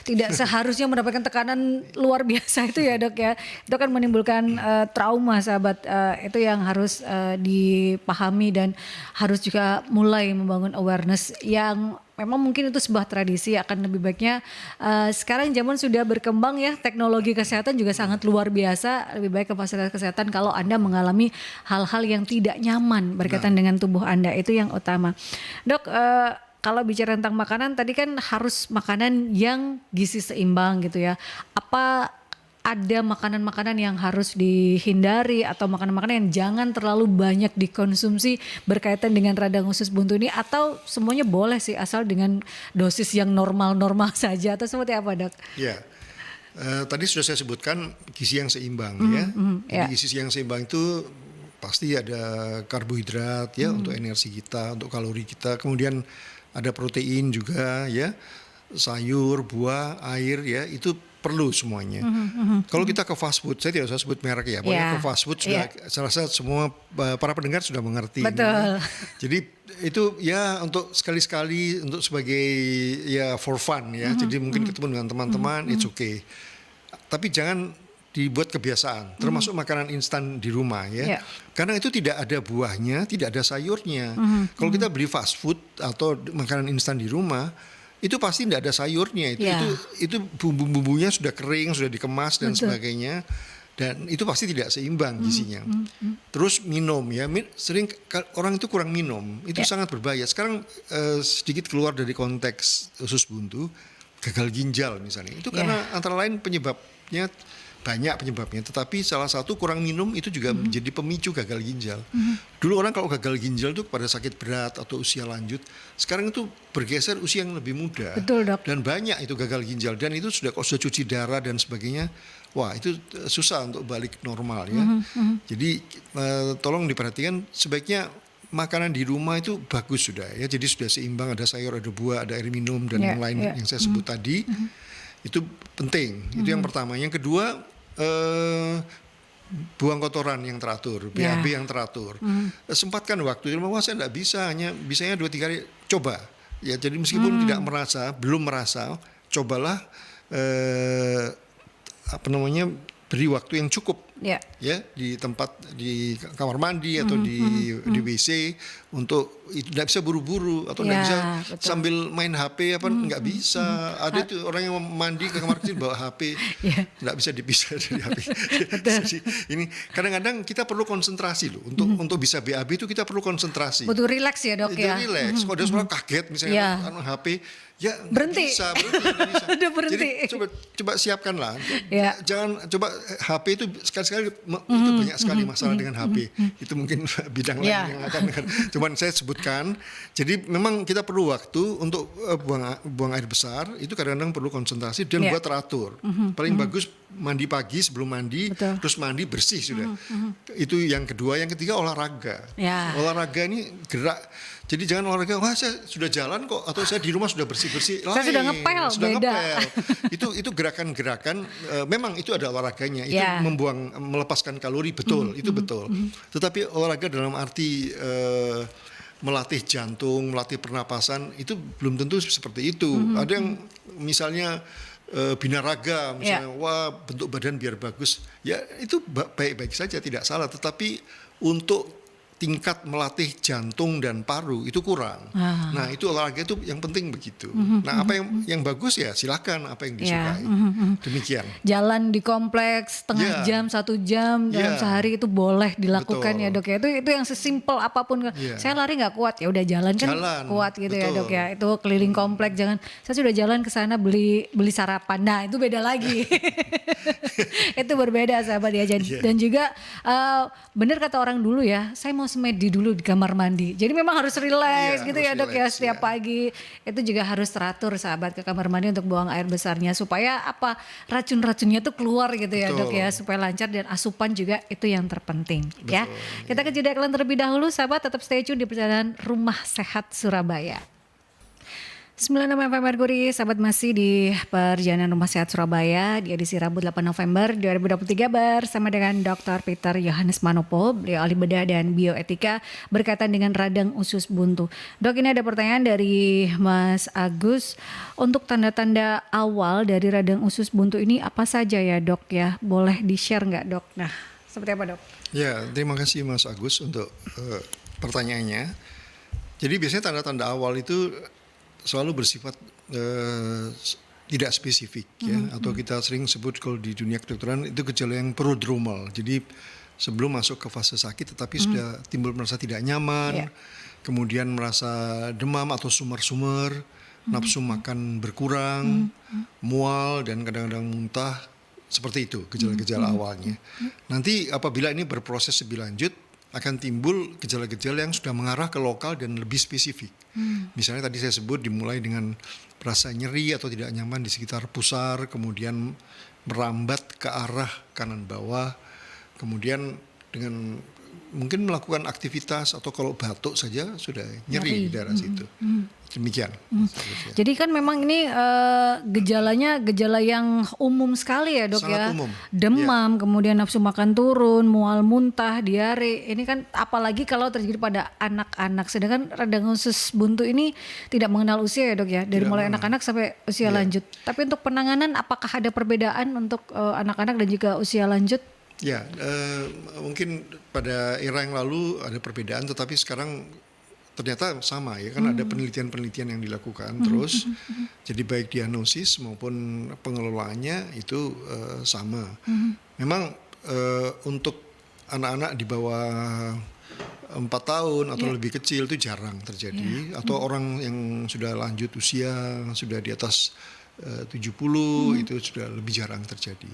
tidak seharusnya mendapatkan tekanan luar biasa itu ya dok ya. Itu kan menimbulkan trauma sahabat. Itu yang harus dipahami dan harus juga mulai membangun awareness yang memang mungkin itu sebuah tradisi. Akan lebih baiknya sekarang zaman sudah berkembang ya, teknologi kesehatan juga sangat luar biasa. Lebih baik ke fasilitas kesehatan kalau Anda mengalami hal-hal yang tidak nyaman berkaitan dengan tubuh Anda, itu yang utama. Dok, kalau bicara tentang makanan tadi kan harus makanan yang gizi seimbang gitu ya. Apa ada makanan-makanan yang harus dihindari atau makanan-makanan yang jangan terlalu banyak dikonsumsi berkaitan dengan radang usus buntu ini, atau semuanya boleh sih asal dengan dosis yang normal-normal saja, atau seperti apa dok? Ya, tadi sudah saya sebutkan gizi yang seimbang ya. Jadi gizi yang seimbang itu pasti ada karbohidrat ya untuk energi kita, untuk kalori kita, kemudian ada protein juga ya, sayur, buah, air ya, itu perlu semuanya. Kalau kita ke fast food, saya tidak usah sebut merek ya, pokoknya ke fast food sudah, saya rasa semua para pendengar sudah mengerti. Betul. Jadi itu ya untuk sekali-sekali, untuk sebagai ya for fun ya. Jadi mungkin ketemu dengan teman-teman, it's okay. Tapi jangan dibuat kebiasaan, termasuk makanan instan di rumah ya. Karena itu tidak ada buahnya, tidak ada sayurnya. Kalau kita beli fast food atau makanan instan di rumah, itu pasti tidak ada sayurnya, itu bumbu-bumbunya sudah kering, sudah dikemas dan sebagainya, dan itu pasti tidak seimbang gizinya. Terus minum ya, sering orang itu kurang minum, itu sangat berbahaya. Sekarang sedikit keluar dari konteks usus buntu, gagal ginjal misalnya, itu karena antara lain penyebabnya banyak penyebabnya, tetapi salah satu kurang minum itu juga menjadi pemicu gagal ginjal. Dulu orang kalau gagal ginjal itu pada sakit berat atau usia lanjut, sekarang itu bergeser usia yang lebih muda. Betul, dok. Dan banyak itu gagal ginjal, dan itu sudah cuci darah dan sebagainya, wah itu susah untuk balik normal ya. Jadi tolong diperhatikan, sebaiknya makanan di rumah itu bagus sudah ya, jadi sudah seimbang, ada sayur, ada buah, ada air minum dan yang lain yang saya sebut tadi. Itu penting, itu yang pertama. Yang kedua, buang kotoran yang teratur, BAB yang teratur. Sempatkan waktu, wah saya tidak bisa, bisanya 2-3 kali, coba. Ya, jadi meskipun belum merasa, cobalah beri waktu yang cukup ya di tempat, di kamar mandi atau di WC, untuk itu tidak bisa buru-buru atau tidak bisa sambil main HP nggak bisa. Ada itu orang yang mandi ke kamar kecil bawa HP, nggak bisa dipisah dari HP. Jadi ini kadang-kadang kita perlu konsentrasi loh, untuk bisa BAB itu kita perlu konsentrasi. Butuh relax ya dok ya. Relax. Kalau ada suara kaget misalnya HP, ya berhenti. Bisa. Udah berhenti. Jadi coba siapkanlah. Jangan coba HP itu sekali-sekali itu banyak sekali masalah dengan HP. Itu mungkin bidang lain yang akan. Cuman saya sebutkan. Jadi memang kita perlu waktu untuk buang air besar. Itu kadang-kadang perlu konsentrasi dan buat teratur. Paling bagus mandi pagi sebelum mandi, terus mandi bersih sudah. Itu yang kedua. Yang ketiga olahraga. Olahraga ini gerak. Jadi jangan olahraga, wah saya sudah jalan kok, atau saya di rumah sudah bersih-bersih. Saya sudah ngepel, beda. Itu gerakan-gerakan, memang itu ada olahraganya, itu melepaskan kalori, betul, itu betul. Tetapi olahraga dalam arti melatih jantung, melatih pernapasan, itu belum tentu seperti itu. Ada yang misalnya binaraga, misalnya wah bentuk badan biar bagus, ya itu baik-baik saja, tidak salah. Tetapi untuk tingkat melatih jantung dan paru itu kurang. Nah, itu olahraga itu yang penting begitu. Nah, apa yang bagus ya silakan apa yang disukai. Demikian. Jalan di kompleks setengah jam, 1 jam dalam sehari itu boleh dilakukan. Betul. Ya dok ya. Itu yang sesimpel apapun. Saya lari nggak kuat ya udah jalan kan kuat gitu ya dok ya. Itu keliling kompleks, jangan saya sudah jalan ke sana beli sarapan. Nah itu beda lagi. Itu berbeda sahabat ya. Dan juga benar kata orang dulu ya, saya mau semedi dulu di kamar mandi. Jadi memang harus rileks gitu ya dok ya, setiap pagi. Itu juga harus teratur sahabat ke kamar mandi untuk buang air besarnya supaya apa racun-racunnya tuh keluar gitu ya dok ya, supaya lancar, dan asupan juga itu yang terpenting ya. Kita ke jeda iklan terlebih dahulu sahabat, tetap stay tune di perjalanan Rumah Sehat Surabaya. 96 FM Merkuri, sahabat masih di perjalanan Rumah Sehat Surabaya di edisi Rabu 8 November 2023 bersama dengan Dr. Peter Yohanes Manopo, beliau ahli bedah dan bioetika berkaitan dengan radang usus buntu. Dok, ini ada pertanyaan dari Mas Agus, untuk tanda-tanda awal dari radang usus buntu ini apa saja ya dok ya, boleh di-share nggak dok? Nah seperti apa dok? Ya, terima kasih Mas Agus untuk pertanyaannya. Jadi biasanya tanda-tanda awal itu selalu bersifat tidak spesifik ya, atau kita sering sebut kalau di dunia kedokteran itu gejala yang prodromal. Jadi sebelum masuk ke fase sakit tetapi sudah timbul merasa tidak nyaman, kemudian merasa demam atau sumar-sumar, nafsu makan berkurang, mual dan kadang-kadang muntah, seperti itu gejala-gejala awalnya. Nanti apabila ini berproses lebih lanjut akan timbul gejala-gejala yang sudah mengarah ke lokal dan lebih spesifik. Misalnya tadi saya sebut dimulai dengan rasa nyeri atau tidak nyaman di sekitar pusar, kemudian merambat ke arah kanan bawah, kemudian dengan mungkin melakukan aktivitas atau kalau batuk saja sudah nyeri di daerah situ. Demikian. Jadi kan memang ini gejalanya gejala yang umum sekali ya dok. Sangat ya. Umum. Demam, kemudian nafsu makan turun, mual muntah, diare. Ini kan apalagi kalau terjadi pada anak-anak. Sedangkan radang usus buntu ini tidak mengenal usia ya dok ya. Dari mulai anak-anak sampai usia lanjut. Tapi untuk penanganan apakah ada perbedaan untuk anak-anak dan juga usia lanjut? Ya, mungkin pada era yang lalu ada perbedaan, tetapi sekarang ternyata sama ya, kan ada penelitian-penelitian yang dilakukan terus. Jadi baik diagnosis maupun pengelolaannya itu sama. Memang untuk anak-anak di bawah 4 tahun atau lebih kecil itu jarang terjadi, atau orang yang sudah lanjut usia, sudah di atas 70 itu sudah lebih jarang terjadi.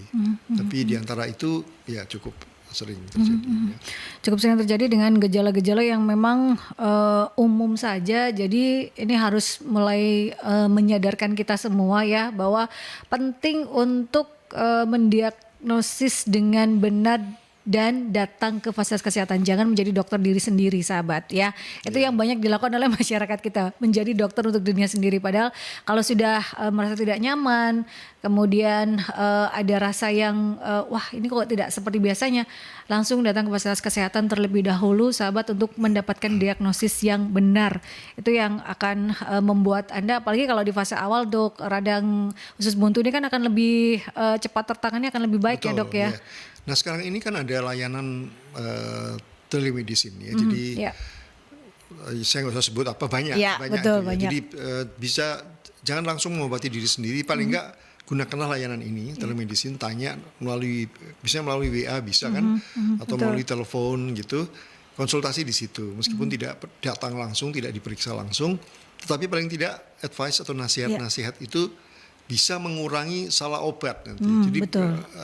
Tapi di antara itu ya cukup sering terjadi. Ya. Cukup sering terjadi dengan gejala-gejala yang memang umum saja. Jadi ini harus mulai menyadarkan kita semua ya bahwa penting untuk mendiagnosis dengan benar dan datang ke fasilitas kesehatan. Jangan menjadi dokter diri sendiri sahabat ya. Itu yang banyak dilakukan oleh masyarakat kita, menjadi dokter untuk dunia sendiri. Padahal kalau sudah merasa tidak nyaman, kemudian ada rasa yang wah ini kok tidak seperti biasanya, langsung datang ke fasilitas kesehatan terlebih dahulu sahabat untuk mendapatkan diagnosis yang benar. Itu yang akan membuat Anda, apalagi kalau di fase awal dok, radang usus buntu ini kan akan lebih cepat tertangani, akan lebih baik. Betul, ya dok ya. Nah sekarang ini kan ada layanan telemedicine ya, jadi saya nggak usah sebut apa banyak, betul, banyak. Jadi bisa jangan langsung mengobati diri sendiri, paling nggak gunakanlah layanan ini telemedicine, tanya bisa melalui WA bisa kan, atau melalui telepon gitu, konsultasi di situ, meskipun tidak datang langsung, tidak diperiksa langsung, tetapi paling tidak advice atau nasihat-nasihat itu bisa mengurangi salah obat nanti. Jadi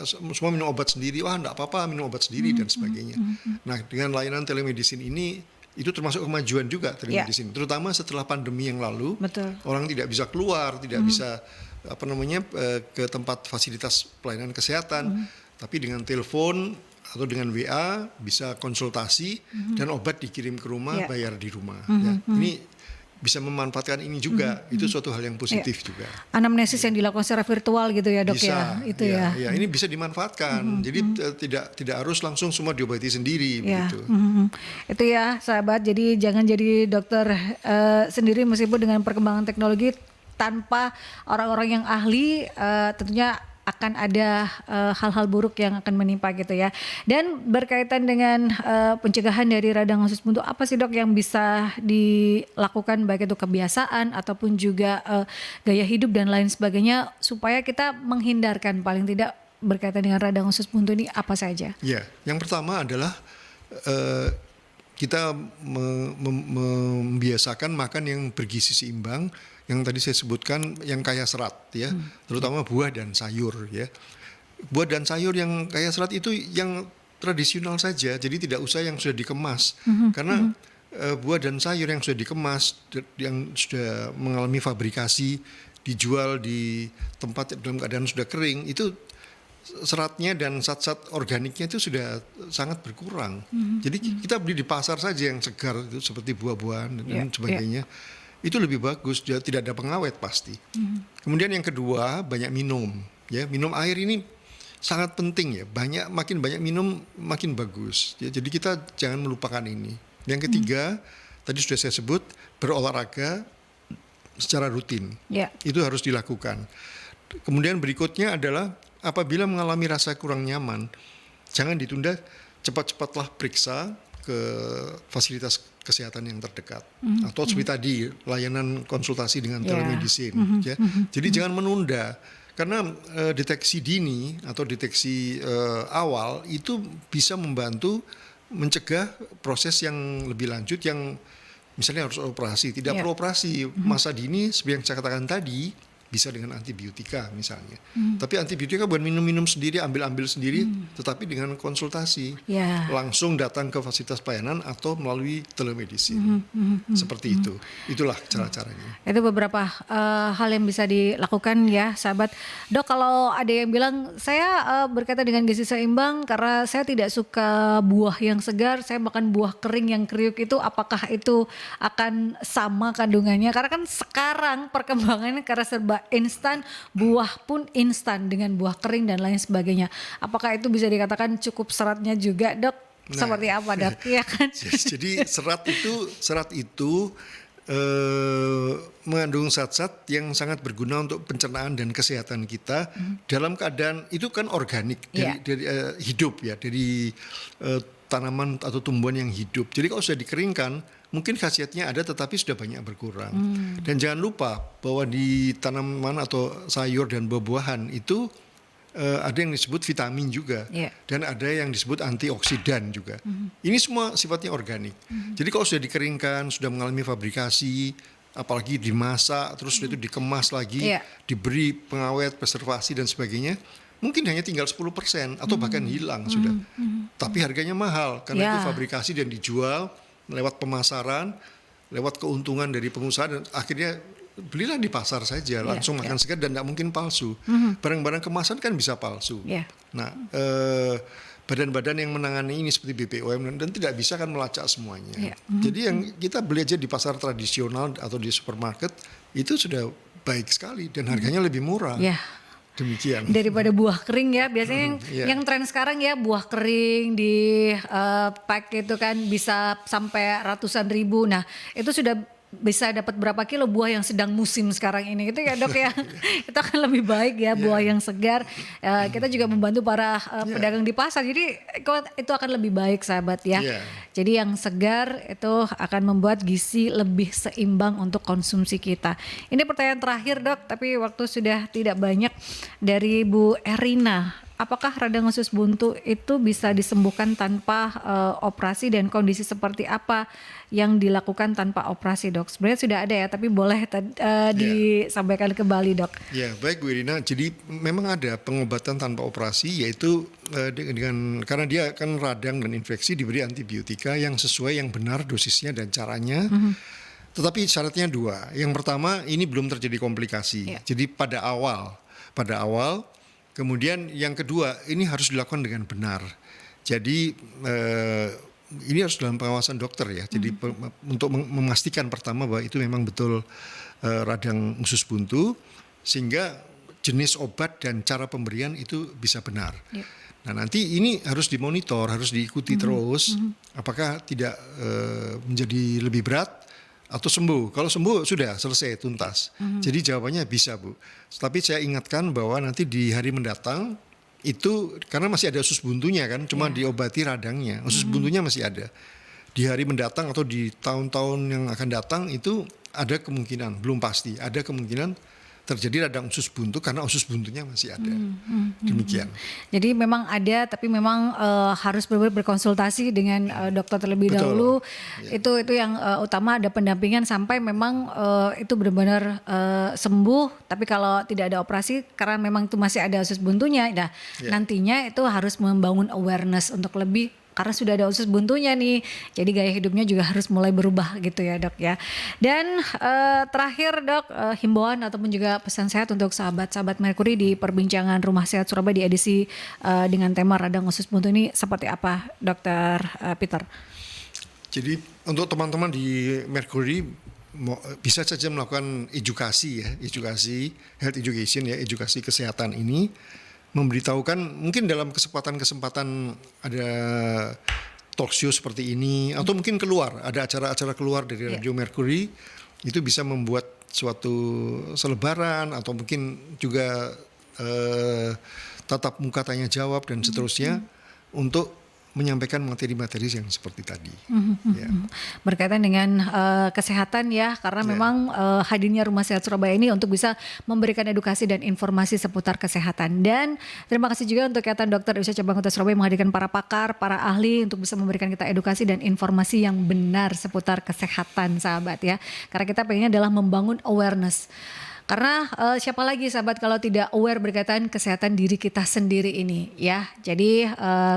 semua minum obat sendiri, wah enggak apa-apa minum obat sendiri dan sebagainya. Nah dengan layanan telemedicine ini itu termasuk kemajuan juga telemedicine, terutama setelah pandemi yang lalu. Orang tidak bisa keluar, tidak bisa ke tempat fasilitas pelayanan kesehatan, tapi dengan telepon atau dengan WA bisa konsultasi dan obat dikirim ke rumah, bayar di rumah. Ya. Ini bisa memanfaatkan ini juga, itu suatu hal yang positif juga. Anamnesis yang dilakukan secara virtual gitu ya dok bisa, ya, itu ya. Ya ini bisa dimanfaatkan, jadi tidak harus langsung semua diobati sendiri begitu. Itu ya sahabat, jadi jangan jadi dokter sendiri meskipun dengan perkembangan teknologi tanpa orang-orang yang ahli, tentunya akan ada hal-hal buruk yang akan menimpa gitu ya. Dan berkaitan dengan pencegahan dari radang usus buntu, apa sih dok yang bisa dilakukan baik itu kebiasaan ataupun juga gaya hidup dan lain sebagainya supaya kita menghindarkan paling tidak berkaitan dengan radang usus buntu ini apa saja? Ya, yang pertama adalah kita membiasakan makan yang bergizi seimbang, yang tadi saya sebutkan yang kaya serat ya, terutama buah dan sayur ya. Buah dan sayur yang kaya serat itu yang tradisional saja, jadi tidak usah yang sudah dikemas, karena buah dan sayur yang sudah dikemas, yang sudah mengalami fabrikasi, dijual di tempat dalam keadaan sudah kering, itu seratnya dan zat-zat organiknya itu sudah sangat berkurang. Jadi kita beli di pasar saja yang segar itu seperti buah-buahan dan sebagainya. Itu lebih bagus, tidak ada pengawet pasti. Kemudian yang kedua, banyak minum. Ya, minum air ini sangat penting ya. Makin banyak minum makin bagus. Ya, jadi kita jangan melupakan ini. Yang ketiga, tadi sudah saya sebut, berolahraga secara rutin. Itu harus dilakukan. Kemudian berikutnya adalah apabila mengalami rasa kurang nyaman, jangan ditunda, cepat-cepatlah periksa ke fasilitas kesehatan yang terdekat, atau seperti tadi layanan konsultasi dengan telemedicine. Ya. Jadi jangan menunda, karena deteksi dini atau deteksi awal itu bisa membantu mencegah proses yang lebih lanjut yang misalnya harus operasi, tidak perlu operasi. Masa dini seperti yang saya katakan tadi bisa dengan antibiotika misalnya. Tapi antibiotika bukan minum-minum sendiri, ambil-ambil sendiri, tetapi dengan konsultasi. Langsung datang ke fasilitas pelayanan atau melalui telemedicine. Seperti itu. Itulah cara-caranya. Itu beberapa hal yang bisa dilakukan ya sahabat. Dok, kalau ada yang bilang saya berkaitan dengan gizi seimbang karena saya tidak suka buah yang segar, saya makan buah kering yang kriuk itu, apakah itu akan sama kandungannya? Karena kan sekarang perkembangannya karena serba instan, buah pun instan dengan buah kering dan lain sebagainya. Apakah itu bisa dikatakan cukup seratnya juga, dok? Seperti apa, dok? Ya kan? Jadi serat itu mengandung zat-zat yang sangat berguna untuk pencernaan dan kesehatan kita dalam keadaan itu kan organik dari hidup ya, dari tanaman atau tumbuhan yang hidup. Jadi kalau sudah dikeringkan, mungkin khasiatnya ada tetapi sudah banyak berkurang. Dan jangan lupa bahwa di tanaman atau sayur dan buah-buahan itu ada yang disebut vitamin juga. Dan ada yang disebut antioksidan juga. Ini semua sifatnya organik. Jadi kalau sudah dikeringkan, sudah mengalami fabrikasi, apalagi dimasak, terus itu dikemas lagi, diberi pengawet, preservasi dan sebagainya, mungkin hanya tinggal 10% atau bahkan hilang sudah. Tapi harganya mahal karena itu fabrikasi dan dijual lewat pemasaran, lewat keuntungan dari pengusaha, dan akhirnya belilah di pasar saja, langsung makan segar dan tidak mungkin palsu. Barang-barang kemasan kan bisa palsu. Nah, badan-badan yang menangani ini seperti BPOM dan tidak bisa kan melacak semuanya. Jadi yang kita beli aja di pasar tradisional atau di supermarket itu sudah baik sekali dan harganya lebih murah. Demikian. Daripada buah kering ya, biasanya yang tren sekarang ya buah kering di pack itu kan bisa sampai ratusan ribu. Nah itu sudah bisa dapat berapa kilo buah yang sedang musim sekarang ini gitu ya, dok ya. Itu akan lebih baik ya buah yang segar. Kita juga membantu para pedagang di pasar, jadi itu akan lebih baik sahabat ya. Jadi yang segar itu akan membuat gizi lebih seimbang untuk konsumsi kita. Ini pertanyaan terakhir, dok, tapi waktu sudah tidak banyak, dari Bu Erina. Apakah radang usus buntu itu bisa disembuhkan tanpa operasi, dan kondisi seperti apa yang dilakukan tanpa operasi, dok? Sebenarnya sudah ada ya, tapi boleh disampaikan kembali, dok. Ya, baik Bu Irina. Jadi memang ada pengobatan tanpa operasi, yaitu karena dia akan radang dan infeksi, diberi antibiotika yang sesuai, yang benar dosisnya dan caranya. Tetapi syaratnya dua. Yang pertama, ini belum terjadi komplikasi. Jadi pada awal. Kemudian yang kedua, ini harus dilakukan dengan benar. Jadi ini harus dalam pengawasan dokter ya. Jadi untuk memastikan pertama bahwa itu memang betul radang usus buntu, sehingga jenis obat dan cara pemberian itu bisa benar. Nah nanti ini harus dimonitor, harus diikuti terus. Apakah tidak menjadi lebih berat atau sembuh. Kalau sembuh sudah selesai tuntas. Jadi jawabannya bisa, Bu. Tapi saya ingatkan bahwa nanti di hari mendatang itu karena masih ada usus buntunya kan, cuma diobati radangnya. Usus buntunya masih ada. Di hari mendatang atau di tahun-tahun yang akan datang itu ada kemungkinan, belum pasti, ada kemungkinan terjadi radang usus buntu karena usus buntunya masih ada. Demikian. Jadi memang ada, tapi memang harus benar-benar berkonsultasi dengan dokter terlebih Betul. dahulu. Ya. Itu yang utama, ada pendampingan sampai memang itu benar-benar sembuh. Tapi kalau tidak ada operasi karena memang itu masih ada usus buntunya, nah nantinya itu harus membangun awareness untuk lebih. Karena sudah ada usus buntunya nih, jadi gaya hidupnya juga harus mulai berubah gitu ya dok ya. Dan terakhir dok, himbauan ataupun juga pesan sehat untuk sahabat-sahabat Merkuri di perbincangan Rumah Sehat Surabaya di edisi dengan tema radang usus buntu ini seperti apa, Dokter Peter? Jadi untuk teman-teman di Merkuri bisa saja melakukan edukasi ya, health education ya, edukasi kesehatan ini. Memberitahukan mungkin dalam kesempatan ada talk show seperti ini atau mungkin keluar ada acara-acara keluar dari Radio Mercury itu bisa membuat suatu selebaran atau mungkin juga tatap muka tanya jawab dan seterusnya untuk menyampaikan materi-materi yang seperti tadi. Ya. Berkaitan dengan kesehatan ya, karena memang hadirnya Rumah Sehat Surabaya ini untuk bisa memberikan edukasi dan informasi seputar kesehatan. Dan terima kasih juga untuk Ikatan Dokter Indonesia Cabang Kota Surabaya menghadirkan para pakar, para ahli untuk bisa memberikan kita edukasi dan informasi yang benar seputar kesehatan sahabat ya. Karena kita pengennya adalah membangun awareness. Karena siapa lagi sahabat kalau tidak aware berkaitan kesehatan diri kita sendiri ini ya. Jadi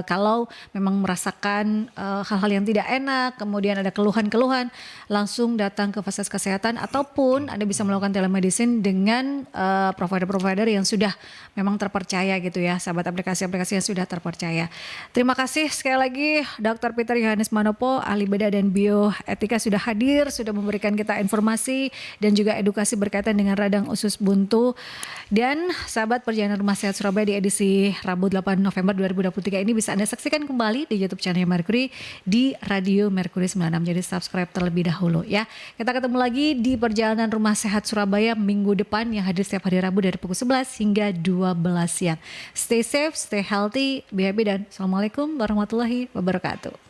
kalau memang merasakan hal-hal yang tidak enak, kemudian ada keluhan-keluhan, langsung datang ke fasilitas kesehatan ataupun Anda bisa melakukan telemedicine dengan provider-provider yang sudah memang terpercaya gitu ya, sahabat, aplikasi-aplikasi yang sudah terpercaya. Terima kasih sekali lagi Dr. Peter Yohanes Manopo, ahli bedah dan bioetika sudah hadir, sudah memberikan kita informasi dan juga edukasi berkaitan dengan radang usus buntu. Dan sahabat perjalanan Rumah Sehat Surabaya di edisi Rabu 8 November 2023 ini bisa Anda saksikan kembali di YouTube channel Mercury di Radio Mercury 96. Jadi subscribe terlebih dahulu ya. Kita ketemu lagi di perjalanan Rumah Sehat Surabaya minggu depan yang hadir setiap hari Rabu dari pukul 11 hingga 12 siang. Stay safe, stay healthy, be happy dan Assalamualaikum warahmatullahi wabarakatuh.